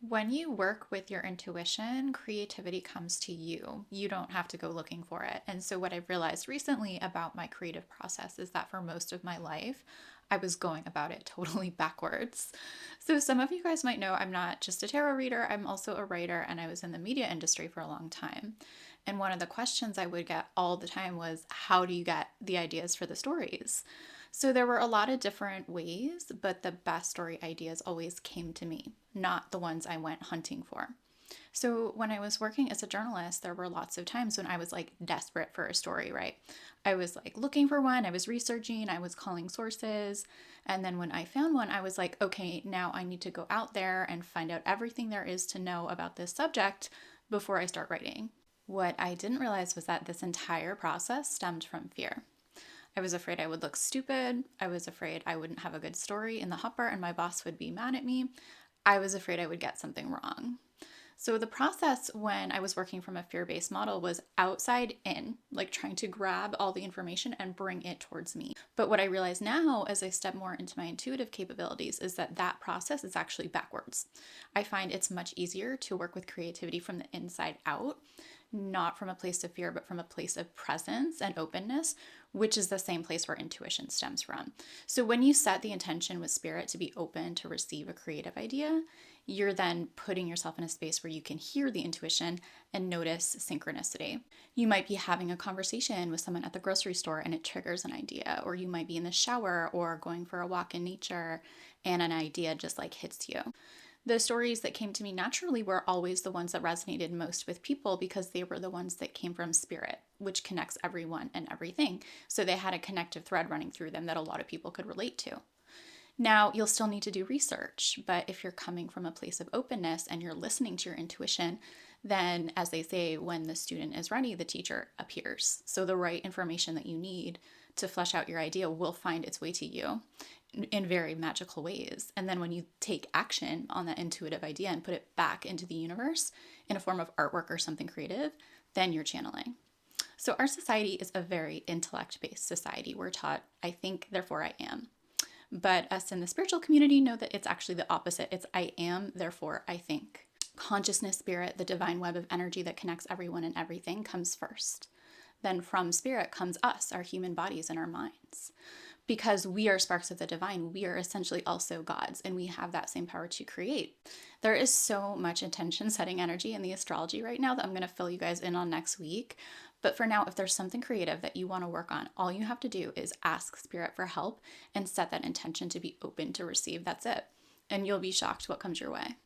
When you work with your intuition, creativity comes to you. You don't have to go looking for it. And so, what I've realized recently about my creative process is that for most of my life, I was going about it totally backwards. So, some of you guys might know I'm not just a tarot reader, I'm also a writer, and I was in the media industry for a long time. And one of the questions I would get all the time was, how do you get the ideas for the stories? So there were a lot of different ways, but the best story ideas always came to me, not the ones I went hunting for. So when I was working as a journalist, there were lots of times when I was like desperate for a story, right? I was like looking for one, I was researching, I was calling sources. And then when I found one, I was like, okay, now I need to go out there and find out everything there is to know about this subject before I start writing. What I didn't realize was that this entire process stemmed from fear. I was afraid I would look stupid. I was afraid I wouldn't have a good story in the hopper and my boss would be mad at me. I was afraid I would get something wrong. So the process when I was working from a fear-based model was outside in, like trying to grab all the information and bring it towards me. But what I realize now as I step more into my intuitive capabilities is that that process is actually backwards. I find it's much easier to work with creativity from the inside out, not from a place of fear, but from a place of presence and openness, which is the same place where intuition stems from. So when you set the intention with spirit to be open to receive a creative idea, you're then putting yourself in a space where you can hear the intuition and notice synchronicity. You might be having a conversation with someone at the grocery store and it triggers an idea, or you might be in the shower or going for a walk in nature and an idea just like hits you. The stories that came to me naturally were always the ones that resonated most with people because they were the ones that came from spirit, which connects everyone and everything. So they had a connective thread running through them that a lot of people could relate to. Now, you'll still need to do research, but if you're coming from a place of openness and you're listening to your intuition, then, as they say, when the student is ready, the teacher appears. So the right information that you need to flesh out your idea will find its way to you in very magical ways. And then when you take action on that intuitive idea and put it back into the universe in a form of artwork or something creative, then you're channeling. So our society is a very intellect-based society. We're taught, I think, therefore I am. But us in the spiritual community know that it's actually the opposite. It's I am, therefore I think. Consciousness, spirit, the divine web of energy that connects everyone and everything comes first. Then from spirit comes us, our human bodies and our minds. Because we are sparks of the divine, we are essentially also gods, and we have that same power to create. There is so much intention setting energy in the astrology right now that I'm going to fill you guys in on next week. But for now, if there's something creative that you want to work on, all you have to do is ask spirit for help and set that intention to be open to receive. That's it. And you'll be shocked what comes your way.